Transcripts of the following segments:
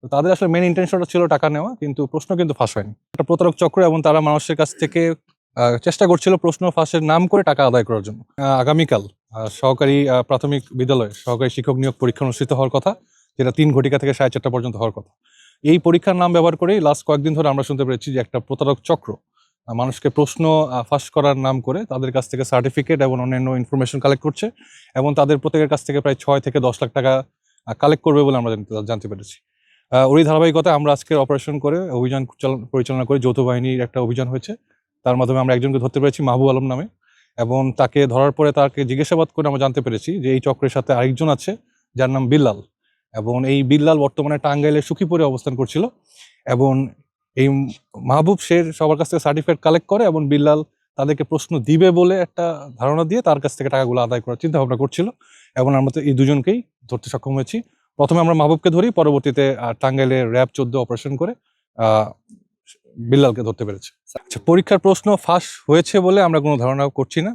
তো তাদের আসলে মেইন ইন্টেনশনটা ছিল টাকা নেওয়া, কিন্তু প্রশ্ন কিন্তু ফাঁস হয়নি। একটা প্রতারক চক্র, এবং তারা মানুষের কাছ থেকে চেষ্টা করছিল প্রশ্ন ফাঁসের নাম করে টাকা আদায় করার জন্য। আগামীকাল সহকারী প্রাথমিক বিদ্যালয়ে সহকারী শিক্ষক নিয়োগ পরীক্ষা অনুষ্ঠিত হওয়ার কথা, যেটা 3 ঘটিকা থেকে 4:30 পর্যন্ত হওয়ার কথা। এই পরীক্ষার নাম ব্যবহার করেই লাস্ট কয়েকদিন ধরে আমরা শুনতে পেরেছি যে একটা প্রতারক চক্র মানুষকে প্রশ্ন ফাঁস করার নাম করে তাদের কাছ থেকে সার্টিফিকেট এবং অন্যান্য ইনফরমেশন কালেক্ট করছে, এবং তাদের প্রত্যেকের কাছ থেকে প্রায় 6 থেকে 10 লাখ টাকা কালেক্ট করবে বলে আমরা জানতে পেরেছি। ওরই ধারাবাহিকতায় আমরা আজকে অপারেশন করে অভিযান পরিচালনা করে যৌথ বাহিনীর একটা অভিযান হয়েছে। তার মাধ্যমে আমরা একজনকে ধরতে পেরেছি, মাহবুব আলম নামে, এবং তাকে ধরার পরে তাকে জিজ্ঞাসাবাদ করে আমরা জানতে পেরেছি যে এই চক্রের সাথে আরেকজন আছে যার নাম বিল্লাল, এবং এই বিল্লাল বর্তমানে টাঙ্গাইলের সুখীপুরে অবস্থান করছিল, এবং এই মাহবুব সে সবার কাছ থেকে সার্টিফিকেট কালেক্ট করে, এবং বিল্লাল তাদেরকে প্রশ্ন দিবে বলে একটা ধারণা দিয়ে তার কাছ থেকে টাকাগুলো আদায় করার চিন্তা ভাবনা করছিল, এবং আমরা তো এই দুজনকেই ধরতে সক্ষম হয়েছি। প্রথমে আমরা মাহবুবকে ধরি, পরবর্তীতে টাঙ্গাইলে র্যাব 14 অপারেশন করে বিল্লালকে ধরতে পেরেছে। আচ্ছা, পরীক্ষার প্রশ্ন ফাঁস হয়েছে বলে আমরা কোনো ধারণা করছি না।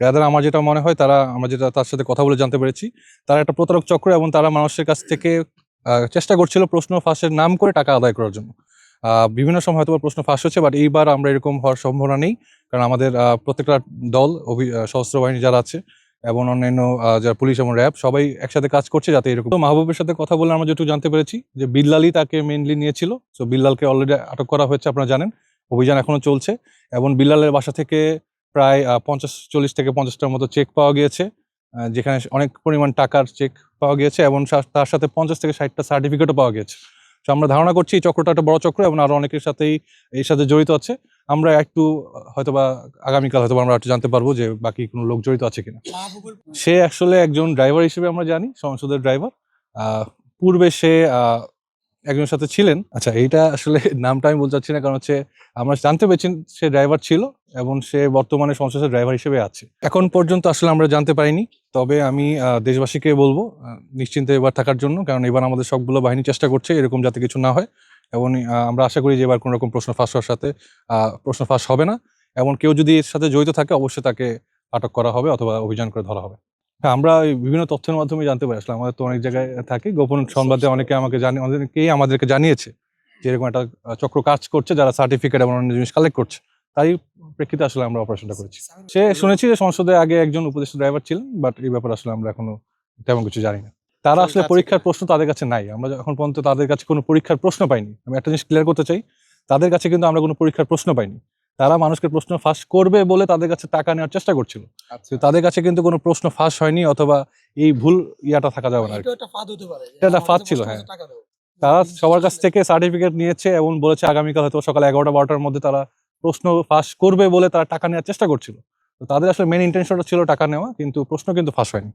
রাদার আমার যেটা মনে হয়, আমরা যেটা তার সাথে কথা বলে জানতে পেরেছি, তারা একটা প্রতারক চক্র, এবং তারা মানুষের কাছ থেকে চেষ্টা করছিল প্রশ্ন ফাঁসের নাম করে টাকা আদায় করার জন্য। বিভিন্ন সময় হয়তো প্রশ্ন ফাঁস হচ্ছে, বাট এইবার আমরা এরকম হওয়ার সম্ভাবনা নেই, কারণ আমাদের প্রত্যেকটা দল সশস্ত্র বাহিনী যারা আছে এবং অন্যান্য যারা পুলিশ এবং র্যাব সবাই একসাথে কাজ করছে যাতে এরকম। মাহবুবের সাথে কথা বলে আমরা যেটুকু জানতে পেরেছি যে বিল্লালই তাকে মেইনলি নিয়েছিল। সো বিল্লালকে অলরেডি আটক করা হয়েছে, আপনারা জানেন, অভিযান এখনো চলছে, এবং বিল্লালের বাসা থেকে প্রায় 40 থেকে 50টার মতো চেক পাওয়া গিয়েছে, যেখানে অনেক পরিমাণ টাকার চেক পাওয়া গিয়েছে, এবং তার সাথে 50 থেকে 60টা সার্টিফিকেটও পাওয়া গিয়েছে। তো আমরা ধারণা করছি এই চক্রটা একটা বড় চক্র, এবং আরো অনেকের সাথেই এর সাথে জড়িত আছে। আমরা একটু হয়তোবা আগামীকাল হয়তো আমরা একটু জানতে পারবো যে বাকি কোনো লোক জড়িত আছে কিনা। সে আসলে একজন ড্রাইভার হিসেবে আমরা জানি, সংসদের ড্রাইভার। পূর্বে সে একজনের সাথে ছিলেন। আচ্ছা, এইটা আসলে নামটা আমি বলতে চাচ্ছি না, কারণ হচ্ছে আমরা জানতে পেরেছি সে ড্রাইভার ছিল, এবং সে বর্তমানে সংসদের ড্রাইভার হিসেবে আছে। এখন পর্যন্ত আসলে আমরা জানতে পারিনি, তবে আমি দেশবাসীকে বলবো নিশ্চিন্তে এবার থাকার জন্য, কারণ এবার আমাদের সবগুলো বাহিনী চেষ্টা করছে এরকম যাতে কিছু না হয়, এবং আমরা আশা করি যে এবার কোনো রকম প্রশ্ন ফাঁস হবে না, এবং কেউ যদি এর সাথে জড়িত থাকে অবশ্যই তাকে আটক করা হবে অথবা অভিযান করে ধরা হবে। হ্যাঁ, আমরা বিভিন্ন তথ্যের মাধ্যমে জানতে পারি। আসলে আমাদের তো অনেক জায়গায় থাকি, গোপন সংবাদে অনেকেই আমাদেরকে জানিয়েছে যে এরকম একটা চক্র কাজ করছে, যারা সার্টিফিকেট এবং অন্য জিনিস কালেক্ট করছে। তাই প্রেক্ষিতে আসলে আমরা অপারেশনটা করেছি। শুনেছি যে সংসদে আগে একজন উপদেষ্টা ড্রাইভার ছিলেন, বাট এই ব্যাপারে আসলে আমরা এখনো তেমন কিছু জানি না। তারা আসলে পরীক্ষার প্রশ্ন তাদের কাছে নাই। আমরা এখন পর্যন্ত তাদের কাছে কোনো পরীক্ষার প্রশ্ন পাইনি। আমি একটা জিনিস ক্লিয়ার করতে চাই, তাদের কাছে কিন্তু আমরা কোনো পরীক্ষার প্রশ্ন পাইনি। তারা মানুষকে প্রশ্ন ফাঁস করবে বলে তাদের কাছে টাকা নেওয়ার চেষ্টা করছিল। তাদের কাছে কিন্তু কোনো প্রশ্ন ফাঁস হয়নি, অথবা এই ভুল ইয়াটা থাকা যাবে না। এটা একটা ফাঁদ ছিল, হ্যাঁ। তারা সবার কাছ থেকে সার্টিফিকেট নিয়েছে এবং বলেছে আগামীকাল হয়তো সকাল 11টা-12টার মধ্যে তারা প্রশ্ন ফাঁস করবে বলে তারা টাকা নেওয়ার চেষ্টা করছিল। তো তাদের আসলে মেইন ইন্টেনশনটা ছিল টাকা নেওয়া, কিন্তু প্রশ্ন কিন্তু ফাঁস হয়নি।